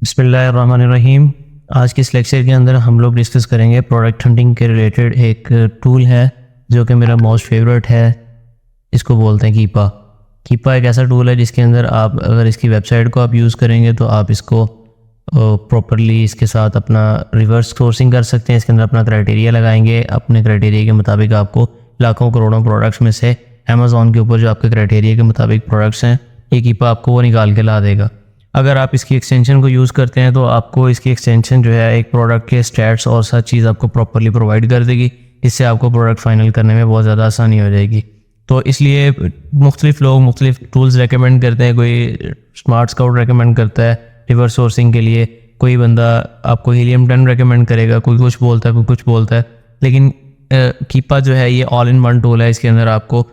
बिस्मिल्लाहिर्रहमानिर्रहीम। आज के इस लेक्चर के अंदर हम लोग डिस्कस करेंगे प्रोडक्ट हंटिंग के रिलेटेड एक टूल है जो कि मेरा मोस्ट फेवरेट है। इसको बोलते हैं कीपा। कीपा एक ऐसा टूल है जिसके अंदर आप अगर इसकी वेबसाइट को आप यूज़ करेंगे तो आप इसको प्रॉपरली इसके साथ अपना रिवर्स सोर्सिंग कर सकते हैं। इसके अंदर अपना क्राइटेरिया लगाएंगे, अपने क्राइटेरिया के मुताबिक आपको लाखों करोड़ों प्रोडक्ट्स में से अमेज़ॉन के ऊपर जो आपके क्राइटेरिया के मुताबिक प्रोडक्ट्स हैं, ये कीपा आपको वो निकाल के ला देगा। अगर आप इसकी एक्सटेंशन को यूज़ करते हैं तो आपको इसकी एक्सटेंशन जो है एक प्रोडक्ट के स्टैट्स और सब चीज़ आपको प्रॉपरली प्रोवाइड कर देगी। इससे आपको प्रोडक्ट फाइनल करने में बहुत ज़्यादा आसानी हो जाएगी। तो इसलिए मुख्तलिफ लोग मुख्तलिफ टूल्स रेकमेंड करते हैं। कोई स्मार्ट स्काउट रेकमेंड करता है रिवर्स सोर्सिंग के लिए, कोई बंदा आपको हीलियम 10 रेकमेंड करेगा, कोई कुछ बोलता है, कोई कुछ बोलता है। लेकिन कीपा जो है ये ऑल इन वन टूल है। इसके अंदर आपको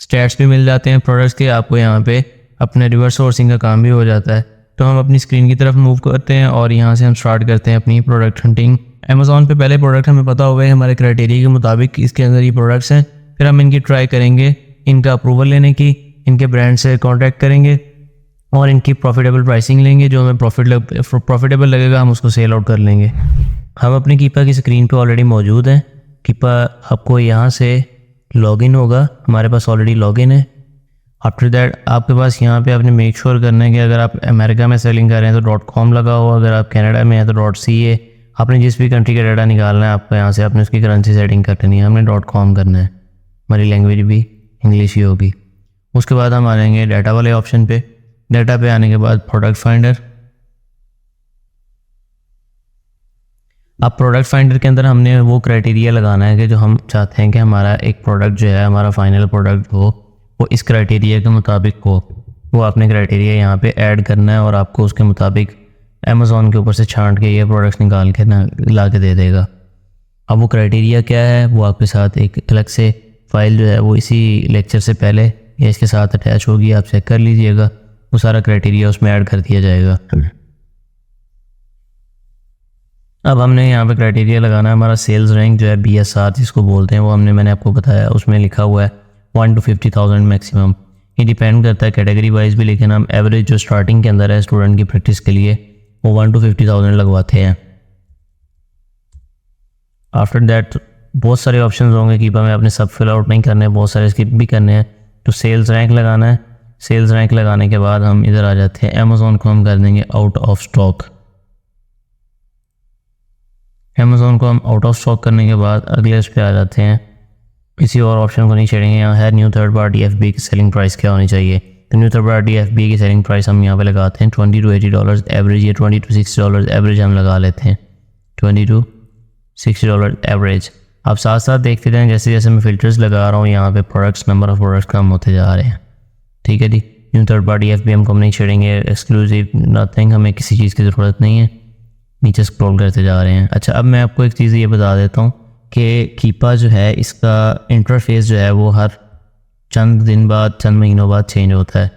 स्टैट्स भी मिल जाते हैं प्रोडक्ट्स के, आपको यहाँ पे अपने रिवर्स सोर्सिंग का काम भी हो जाता है। तो हम अपनी स्क्रीन की तरफ मूव करते हैं और यहाँ से हम स्टार्ट करते हैं अपनी प्रोडक्ट हंटिंग। अमेज़ॉन पे पहले प्रोडक्ट हमें पता हुआ है हमारे क्राइटेरिया के मुताबिक इसके अंदर ये प्रोडक्ट्स हैं। फिर हम इनकी ट्राई करेंगे, इनका अप्रूवल लेने की, इनके ब्रांड से कॉन्टैक्ट करेंगे और इनकी प्रॉफिटेबल प्राइसिंग लेंगे। जो हमें प्रॉफिटेबल लगेगा हम उसको सेल आउट कर लेंगे। हम अपनी कीपा की स्क्रीन पे ऑलरेडी मौजूद हैं। कीपा आपको यहाँ से लॉगिन होगा, हमारे पास ऑलरेडी लॉगिन है। आफ्टर दैट आपके पास यहाँ पे आपने मेक श्योर करना है कि अगर आप अमेरिका में सेलिंग कर रहे हैं तो .com लगा हो, अगर आप कनाडा में हैं तो .ca। आपने जिस भी कंट्री का डाटा निकालना है आपको यहाँ से आपने उसकी करेंसी सेटिंग करनी है। हमने .com करना है, हमारी लैंग्वेज भी इंग्लिश ही होगी। उसके बाद हम आ जाएंगे डाटा वाले ऑप्शन पे। डाटा पे आने के बाद प्रोडक्ट फाइंडर। अब प्रोडक्ट फाइंडर के अंदर हमने वो क्राइटेरिया लगाना है कि जो हम चाहते हैं कि हमारा एक प्रोडक्ट जो है, हमारा फाइनल प्रोडक्ट हो, वो इस क्राइटेरिया के मुताबिक हो। वो आपने क्राइटेरिया यहाँ पे ऐड करना है और आपको उसके मुताबिक अमेज़ॉन के ऊपर से छांट के ये प्रोडक्ट्स निकाल के ना ला के दे देगा। अब वो क्राइटेरिया क्या है वो आपके साथ एक अलग से फाइल जो है वो इसी लेक्चर से पहले या इसके साथ अटैच होगी, आप चेक कर लीजिएगा। वो सारा क्राइटेरिया उसमें ऐड कर दिया जाएगा। अब हमने यहाँ पे क्राइटेरिया लगाना है। हमारा सेल्स रैंक जो है BSR जिसको बोलते हैं, वो मैंने आपको बताया, उसमें लिखा हुआ है 1 to 50,000 मैक्सिमम। ये डिपेंड करता है कैटेगरी वाइज भी, लेकिन हम एवरेज जो स्टार्टिंग के अंदर है स्टूडेंट की प्रैक्टिस के लिए वो 1 to 50,000 लगवाते हैं। आफ्टर दैट बहुत सारे ऑप्शन होंगे कीपा में, आपने सब फिल आउट नहीं करने, बहुत सारे स्किप भी करने हैं। तो सेल्स रैंक लगाना है। सेल्स रैंक लगाने के बाद हम इधर आ जाते हैं, अमेज़ॉन को हम कर देंगे आउट ऑफ स्टॉक। अमेज़ॉन को हम आउट ऑफ स्टॉक करने के बाद अगले इस पे आ जाते हैं। किसी और ऑप्शन को नहीं छेड़ेंगे। यहाँ है न्यू थर्ड पार्टी FBA की सेलिंग प्राइस क्या होनी चाहिए। तो न्यू थर्ड पार्टी FBA की सेलिंग प्राइस हम यहाँ पे लगाते हैं $20 to $80 एवरेज, या $20 to $60 एवरेज हम लगा लेते हैं। $20 to $60 एवरेज। आप साथ साथ देखते जाएँ, जैसे जैसे मैं फिल्टर्स लगा रहा हूँ यहाँ पे प्रोडक्ट्स, नंबर ऑफ प्रोडक्ट्स कम होते जा रहे हैं। ठीक है जी। न्यू थर्ड पार्टी FBA हम नहीं छेड़ेंगे। एक्सक्लूसिव नथिंग, हमें किसी चीज़ की ज़रूरत नहीं है। नीचे स्क्रॉल करते जा रहे हैं। अच्छा, अब मैं आपको एक चीज़ ये बता देता हूँ कि कीपा जो है इसका इंटरफेस जो है वो हर चंद दिन बाद, चंद महीनों बाद चेंज होता है।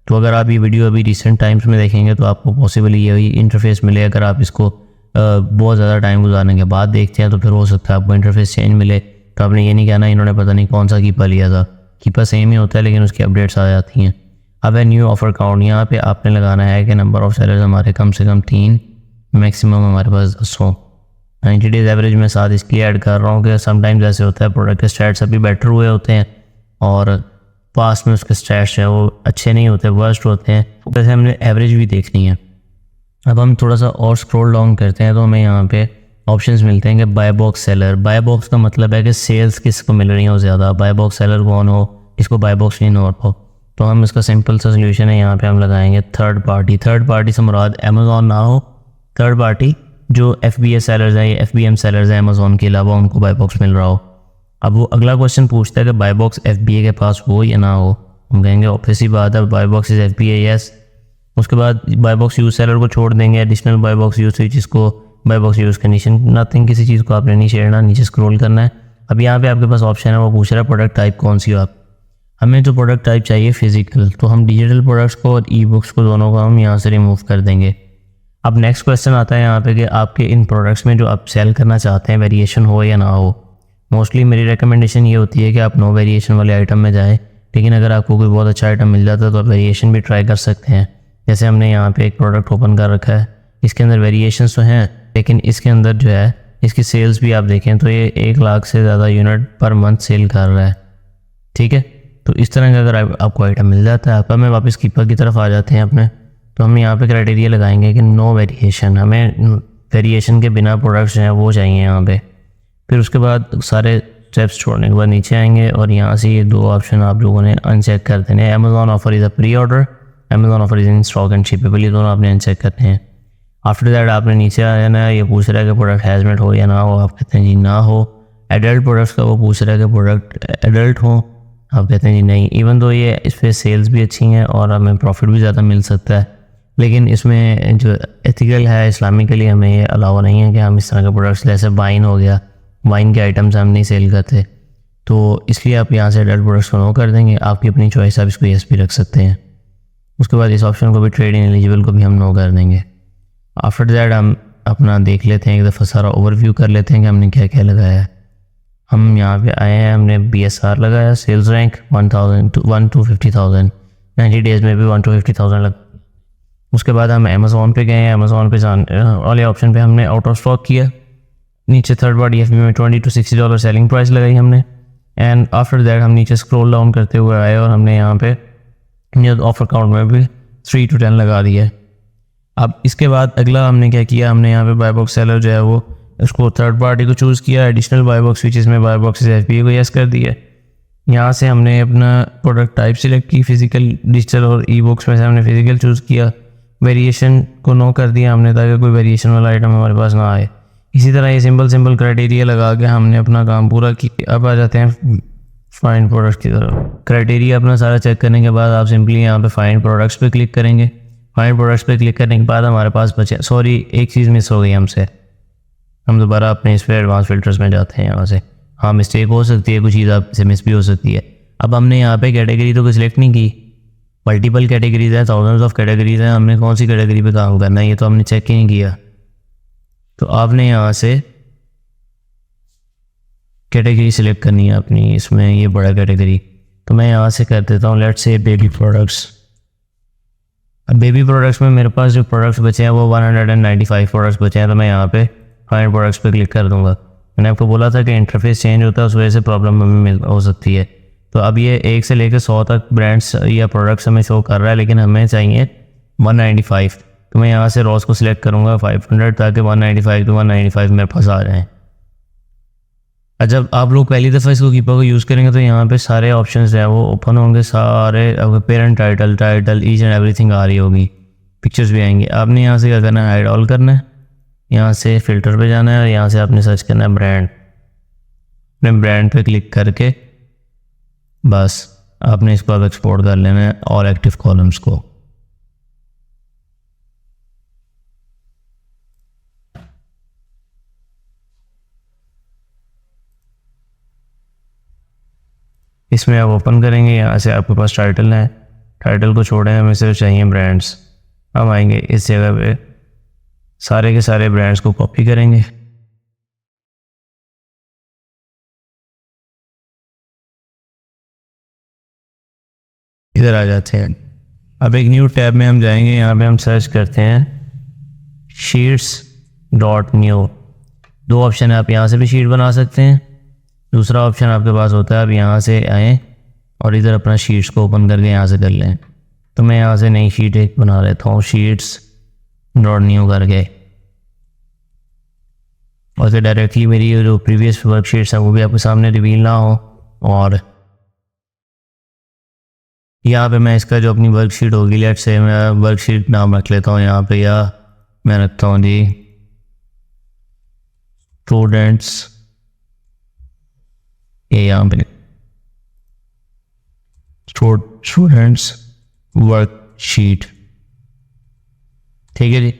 तो अगर आप ये वीडियो अभी रिसेंट टाइम्स में देखेंगे तो आपको पॉसिबली यही इंटरफेस मिले। अगर आप इसको बहुत ज़्यादा टाइम गुजारने के बाद देखते हैं तो फिर हो सकता है आपको इंटरफेस चेंज मिले। तो आपने ये नहीं कहना इन्होंने पता नहीं कौन सा कीपा लिया था। कीपा सेम ही होता है लेकिन उसकी अपडेट्स आ जाती हैं। अब है न्यू ऑफर काउंट। यहाँ पर आपने लगाना है कि नंबर ऑफ सेलर्स हमारे कम से कम 3, मैक्सिमम हमारे पास 100। 90 डेज़ एवरेज में साथ इसलिए ऐड कर रहा हूँ कि समटाइम्स ऐसे होता है प्रोडक्ट के स्टैट्स अभी बेटर हुए होते हैं और पास में उसके स्टैट्स हैं वो अच्छे नहीं होते, वर्स्ट होते हैं। वैसे हमने एवरेज भी देखनी है। अब हम थोड़ा सा और स्क्रॉल डाउन करते हैं तो हमें यहाँ पे ऑप्शंस मिलते हैं कि buy box seller. Buy box का मतलब है कि सेल्स किसको मिल रही हो ज़्यादा, बाय बॉक्स सेलर कौन हो, इसको बाय बॉक्स नहीं हो। तो हम इसका सिंपल सा सोल्यूशन है, यहाँ पर हम लगाएंगे थर्ड पार्टी। थर्ड पार्टी से मुराद अमेज़ॉन ना हो, थर्ड पार्टी जो FBA सेलर्स हैं या FBM सेलर्स हैं अमेज़ॉन के अलावा, उनको बाय बॉक्स मिल रहा हो। अब वो अगला क्वेश्चन पूछता है कि बाय बॉक्स FBA के पास हो या ना हो। हम कहेंगे ऑब्वियस ही बात है, buy box is FBA yes. उसके बाद बाय बॉक्स यूज सेलर को छोड़ देंगे। एडिशनल बाय बॉक्स यूज जिसको buy box use condition nothing, किसी चीज़ को आपने नहीं छेड़ना, नीचे स्क्रॉल करना है। अब यहाँ पे आपके पास ऑप्शन है, वो पूछ रहा है प्रोडक्ट टाइप कौन सी हो आप। हमें जो प्रोडक्ट टाइप चाहिए फिजिकल, तो हम डिजिटल प्रोडक्ट्स को और ई-बुक्स को दोनों को हम यहाँ से रिमूव कर देंगे। अब नेक्स्ट क्वेश्चन आता है यहाँ पे कि आपके इन प्रोडक्ट्स में जो आप सेल करना चाहते हैं वेरिएशन हो या ना हो। मोस्टली मेरी रिकमेंडेशन ये होती है कि आप नो वेरिएशन वाले आइटम में जाएं, लेकिन अगर आपको कोई बहुत अच्छा आइटम मिल जाता है तो आप वेरिएशन भी ट्राई कर सकते हैं। जैसे हमने यहाँ पे एक प्रोडक्ट ओपन कर रखा है, इसके अंदर वेरिएशंस तो हैं, लेकिन इसके अंदर जो है इसकी सेल्स भी आप देखें तो ये 1 लाख से ज़्यादा यूनिट पर मंथ सेल कर रहा है। ठीक है, तो इस तरह का अगर आपको आइटम मिल जाता है, आपका मैं वापस कीपर की तरफ आ जाते हैं अपने, तो हम यहाँ पे क्राइटेरिया लगाएंगे कि नो वेरिएशन, हमें वेरिएशन के बिना प्रोडक्ट्स हैं वो चाहिए यहाँ पे। फिर उसके बाद सारे स्टेप्स छोड़ने के बाद नीचे आएंगे और यहाँ से ये 2 ऑप्शन आप लोगों ने अनचेक कर देने हैं। Amazon offer is a pre order, Amazon offer is in stock and shippable, ये दोनों आपने अनचेक करने हैं। आफ्टर दैट आपने नीचे आ जाना है, ये पूछ रहा है कि प्रोडक्ट हैज़मेट हो या ना हो, आप कहते हैं जी ना हो। एडल्ट प्रोडक्ट्स का वो पूछ रहा है कि प्रोडक्ट एडल्ट हो, आप कहते हैं जी नहीं। इवन तो ये इस पर सेल्स भी अच्छी हैं और हमें प्रॉफिट भी ज़्यादा मिल सकता है, लेकिन इसमें जो एथिकल है इस्लामिकली हमें ये अलाउ नहीं है कि हम इस तरह के प्रोडक्ट्स, जैसे वाइन हो गया, वाइन के आइटम्स हम नहीं सेल करते, तो इसलिए आप यहाँ से एडल्ट प्रोडक्ट्स को नो कर देंगे। आपकी अपनी चॉइस, आप इसको यस भी रख सकते हैं। उसके बाद इस ऑप्शन को भी ट्रेड इन एलिजिबल को भी हम नो कर देंगे। आफ्टर दैट हम अपना देख लेते हैं, एक दफ़ा सारा ओवरव्यू कर लेते हैं कि हमने क्या क्या लगाया है। हम यहाँ पे आए हैं, हमने BSR लगाया, सेल्स रैंक 1000 to 50,000, 90 डेज़ में भी 1 to 50,000 लग। उसके बाद हम अमेज़ॉन पे गए हैं, अमेज़ॉन पे वाले ऑप्शन पे हमने आउट ऑफ स्टॉक किया। नीचे थर्ड पार्टी FB में $20 to $60 सेलिंग प्राइस लगाई हमने। एंड आफ्टर दैट हम नीचे स्क्रॉल डाउन करते हुए आए और हमने यहाँ पे ऑफर काउंट में भी 3 to 10 लगा दिया है। अब इसके बाद अगला हमने क्या किया, हमने यहाँ पे बाय बॉक्स सेलर जो है वो उसको थर्ड पार्टी को चूज़ किया, एडिशनल बाय बॉक्स स्विचेस में बाय बॉक्स FBA को यस कर दिया। यहाँ से हमने अपना प्रोडक्ट टाइप सिलेक्ट की, फिजिकल, डिजिटल और ई बुक्स में से हमने फिजिकल चूज़ किया। वेरिएशन को नो कर दिया हमने ताकि कोई वेरिएशन वाला आइटम हमारे पास ना आए। इसी तरह ये सिंपल क्राइटेरिया लगा के हमने अपना काम पूरा किया। अब आ जाते हैं फाइंड प्रोडक्ट्स की तरफ। क्राइटेरिया अपना सारा चेक करने के बाद आप सिंपली यहाँ पे फाइंड प्रोडक्ट्स पे क्लिक करेंगे। फाइंड प्रोडक्ट्स पे क्लिक करने के बाद हमारे पास बचे, सॉरी एक चीज़ मिस हो गई हमसे, हम दोबारा अपने इस पर एडवांस फिल्टर्स में जाते हैं। यहाँ से हाँ मिस्टेक हो सकती है, कुछ चीज़ आपसे मिस भी हो सकती है। अब हमने यहाँ पे कैटेगरी तो कोई सिलेक्ट नहीं की, मल्टीपल कैटेगरीज है, थाउजेंड्स ऑफ कैटेगरीज हैं, हमने कौन सी कैटेगरी पे काम करना है ये तो हमने चेक ही नहीं किया। तो आपने यहाँ से कैटेगरी सिलेक्ट करनी है अपनी, इसमें ये बड़ा कैटेगरी, तो मैं यहाँ से कर देता हूँ लेट्स से बेबी प्रोडक्ट्स। अब बेबी प्रोडक्ट्स में मेरे पास जो प्रोडक्ट्स बचे हैं वो 195 प्रोडक्ट्स बचे हैं, तो मैं यहाँ पे फाइंड प्रोडक्ट्स पे क्लिक कर दूंगा। मैंने आपको बोला था कि इंटरफेस चेंज होता है, उस वजह से प्रॉब्लम हमें हो सकती है। तो अब ये 1 से लेकर 100 तक ब्रांड्स या प्रोडक्ट्स हमें शो कर रहा है, लेकिन हमें चाहिए 195। तो मैं यहाँ से रॉस को सिलेक्ट करूँगा 500 ताकि 195 to 195 मेरे पास आ जाएँ। जब आप लोग पहली दफ़ा इसको कीपर को यूज़ करेंगे तो यहाँ पे सारे ऑप्शंस हैं वो ओपन होंगे, सारे parent title each and everything आ रही होगी, पिक्चर्स भी आएंगी। आपने यहाँ से क्या करना है, हाइड ऑल करना है, यहाँ से फ़िल्टर पे जाना है और यहाँ से आपने सर्च करना है ब्रांड। अपने ब्रांड पे क्लिक करके बस आपने इसको अब एक्सपोर्ट कर लेना है ऑल एक्टिव कॉलम्स को। इसमें आप ओपन करेंगे, यहाँ से आपके पास टाइटल है, टाइटल को छोड़ें, हमें सिर्फ चाहिए ब्रांड्स। हम आएंगे इस जगह पे सारे के सारे ब्रांड्स को कॉपी करेंगे, इधर आ जाते हैं। अब एक न्यू टैब में हम जाएंगे, यहाँ पे हम सर्च करते हैं sheets.new। 2 ऑप्शन है, आप यहाँ से भी शीट बना सकते हैं, दूसरा ऑप्शन आपके पास होता है आप यहाँ से आएँ और इधर अपना शीट्स को ओपन करके यहाँ से कर लें। तो मैं यहाँ से नई शीट एक बना लेता हूँ sheets.new करके, और फिर डायरेक्टली मेरी जो प्रीवियस वर्कशीट्स हैं वो भी आपके सामने रिवील ना हो। और यहाँ पे मैं इसका जो अपनी वर्कशीट होगी, लेट्स से मैं वर्कशीट नाम रख लेता हूँ यहाँ पे, या मैं रखता हूँ जी स्टूडेंट्स, ये यहाँ पे स्टूडेंट्स वर्कशीट। ठीक है जी।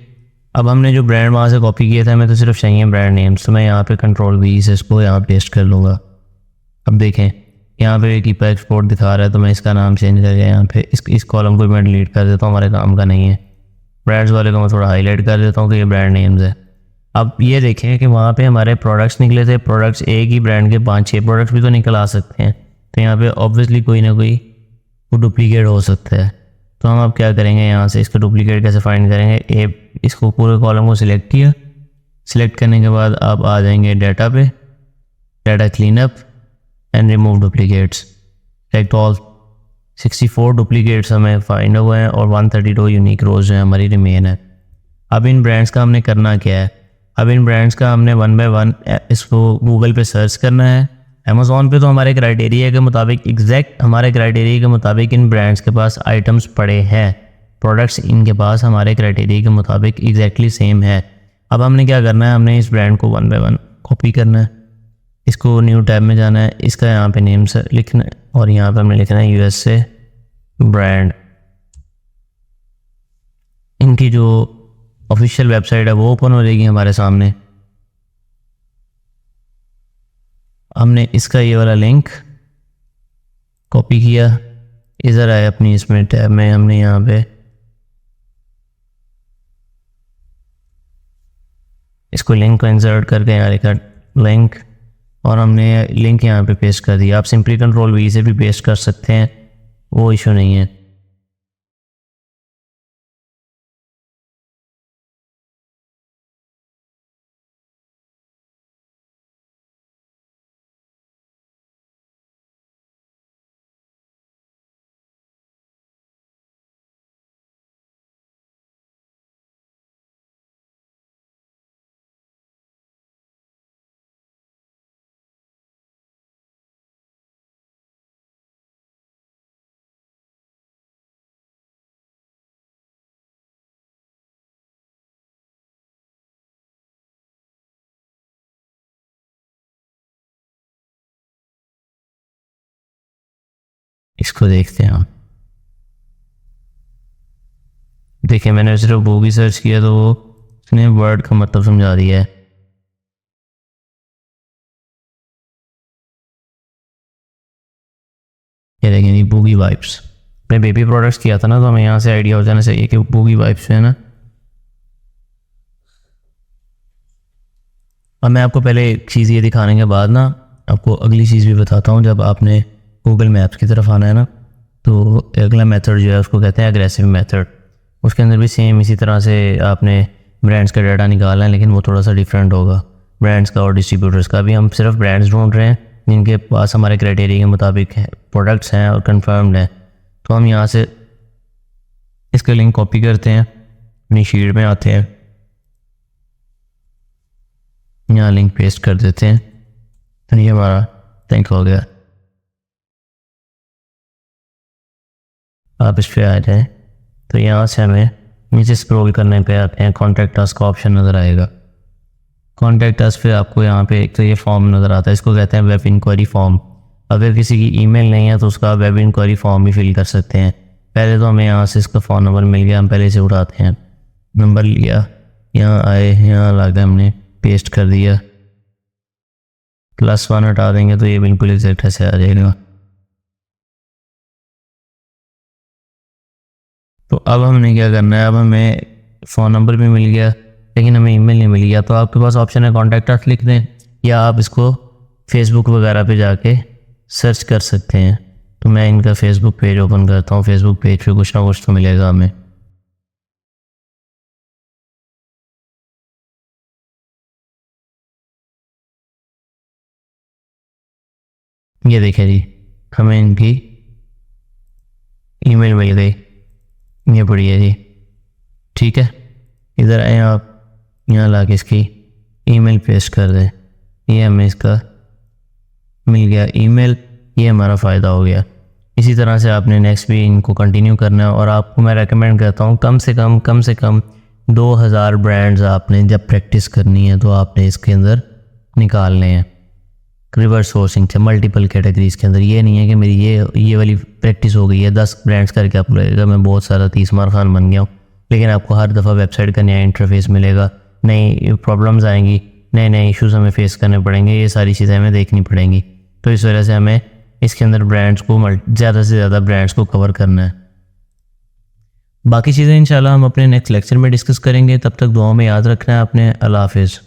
अब हमने जो ब्रांड वहाँ से कॉपी किया था, मैं तो सिर्फ चाहिए ब्रांड नेम्स, तो मैं यहाँ पे Ctrl+V से इसको यहाँ पेस्ट कर लूँगा। अब देखें यहाँ पे कीपर एक्सपोर्ट दिखा रहा है, तो मैं इसका नाम चेंज करके यहाँ पे इस कॉलम को मैं डिलीट कर देता हूँ, हमारे काम का नहीं है। ब्रांड्स वाले को मैं थोड़ा हाईलाइट कर देता हूँ कि ये ब्रांड नेम्स है। अब ये देखें कि वहाँ पे हमारे प्रोडक्ट्स निकले थे, प्रोडक्ट्स एक ही ब्रांड के 5-6 प्रोडक्ट्स भी तो निकल आ सकते हैं, तो यहाँ पे ऑब्वियसली कोई ना कोई वो डुप्लीकेट हो सकता है। तो हम अब क्या करेंगे, यहाँ से इसका डुप्लीकेट कैसे फाइंड करेंगे। इसको पूरे कॉलम को सिलेक्ट किया, सिलेक्ट करने के बाद आप आ जाएंगे डाटा पे, data cleanup and remove duplicates. Select all. 64 duplicates हमें फाइंड हुए हैं और 132 यूनिक रोज जो है हमारी रिमेन है। अब इन ब्रांड्स का हमने करना क्या है, अब इन ब्रांड्स का हमने 1 बाय 1 इसको गूगल पे सर्च करना है। अमेज़ॉन पे तो हमारे क्राइटेरिया के मुताबिक, एग्जैक्ट हमारे क्राइटेरिया के मुताबिक इन ब्रांड्स के पास आइटम्स पड़े हैं, प्रोडक्ट्स इनके पास हमारे क्राइटेरिया के मुताबिक एग्जैक्टली सेम है। अब हमने क्या करना है, हमने इस ब्रांड को 1 बाय 1 कॉपी करना है, इसको न्यू टैब में जाना है, इसका यहाँ पे नेम से लिखना है और यहाँ पे हमने लिखना है USA ब्रांड। इनकी जो ऑफिशियल वेबसाइट है वो ओपन हो जाएगी हमारे सामने। हमने इसका ये वाला लिंक कॉपी किया, इधर आए अपनी इसमें टैब में, हमने यहाँ पे इसको लिंक को इंसर्ट करके यहाँ लिखा लिंक और हमने लिंक यहाँ पे पेस्ट कर दिया। आप सिंपली Ctrl+V से भी पेस्ट कर सकते हैं, वो इशू नहीं है। इसको देखते हैं हम। देखिए मैंने सिर्फ बूगी सर्च किया तो वो उसने वर्ड का मतलब समझा दिया है। ये देखें ये बूगी वाइप्स, मैं बेबी प्रोडक्ट्स किया था ना, तो हमें यहाँ से आइडिया हो जाना चाहिए कि बूगी वाइप्स है ना। अब मैं आपको पहले एक चीज़ ये दिखाने के बाद ना आपको अगली चीज़ भी बताता हूँ। जब आपने गूगल मैप्स की तरफ आना है ना, तो अगला मेथड जो है उसको कहते हैं एग्रेसिव मेथड। उसके अंदर भी सेम इसी तरह से आपने ब्रांड्स का डाटा निकालना है, लेकिन वो थोड़ा सा डिफरेंट होगा ब्रांड्स का और डिस्ट्रीब्यूटर्स का भी। हम सिर्फ ब्रांड्स ढूंढ रहे हैं जिनके पास हमारे क्राइटेरिया के मुताबिक है, प्रोडक्ट्स हैं और कंफर्म्ड हैं। तो हम यहाँ से इसका लिंक कॉपी करते हैं, अपनी शीट में आते हैं, यहाँ लिंक पेस्ट कर देते हैं, तो ये हमारा लिंक हो गया। आप इस पर आ जाएँ तो यहाँ से हमें नीचे स्क्रॉल करने पे आते हैं, कॉन्टैक्ट अस का ऑप्शन नज़र आएगा। कॉन्टैक्ट अस पे आपको यहाँ पे एक तो ये फॉर्म नज़र आता है, इसको कहते हैं वेब इंक्वायरी फॉर्म। अगर किसी की ईमेल नहीं है तो उसका वेब इंक्वायरी फॉर्म भी फिल कर सकते हैं। पहले तो हमें यहाँ से इसका फ़ोन नंबर मिल गया, हम पहले से उठाते हैं, नंबर लिया, यहाँ आए, यहाँ लगा हमने पेस्ट कर दिया, +1 हटा देंगे तो ये बिल्कुल एग्जैक्ट ऐसे आ जाएगा। तो अब हमने क्या करना है, अब हमें फ़ोन नंबर भी मिल गया लेकिन हमें ईमेल नहीं मिल गया। तो आपके पास ऑप्शन है कॉन्टैक्ट अस लिख दें, या आप इसको फेसबुक वगैरह पे जाके सर्च कर सकते हैं। तो मैं इनका फेसबुक पेज ओपन करता हूँ, फेसबुक पेज पे कुछ ना कुछ तो मिलेगा हमें। ये देखिए जी, हमें इनकी ईमेल मिल गई, ये बढ़िया जी, ठीक है। इधर आए आप, यहाँ ला के इसकी ईमेल पेस्ट कर दें, ये हमें इसका मिल गया ईमेल, ये हमारा फ़ायदा हो गया। इसी तरह से आपने नेक्स्ट भी इनको कंटिन्यू करना है। और आपको मैं रेकमेंड करता हूँ कम से कम 2000 ब्रांड्स आपने जब प्रैक्टिस करनी है तो आपने इसके अंदर निकालने हैं, रिवर्स सोर्सिंग से मल्टीपल कैटेगरीज़ के अंदर। ये नहीं है कि मेरी ये वाली प्रैक्टिस हो गई है 10 ब्रांड्स करके आपको लगेगा मैं बहुत सारा 30 मार खान बन गया हूँ, लेकिन आपको हर दफ़ा वेबसाइट का नया इंटरफेस मिलेगा, नई प्रॉब्लम्स आएंगी, नए इश्यूज हमें फेस करने पड़ेंगे, ये सारी चीज़ें हमें देखनी पड़ेंगी। तो इस वजह से हमें इसके अंदर ब्रांड्स को ज़्यादा से ज़्यादा ब्रांड्स को कवर करना है। बाकी चीज़ें इंशाल्लाह हम अपने नेक्स्ट लेक्चर में डिस्कस करेंगे। तब तक दुआ में याद रखना है अपने। अल्लाह हाफिज़।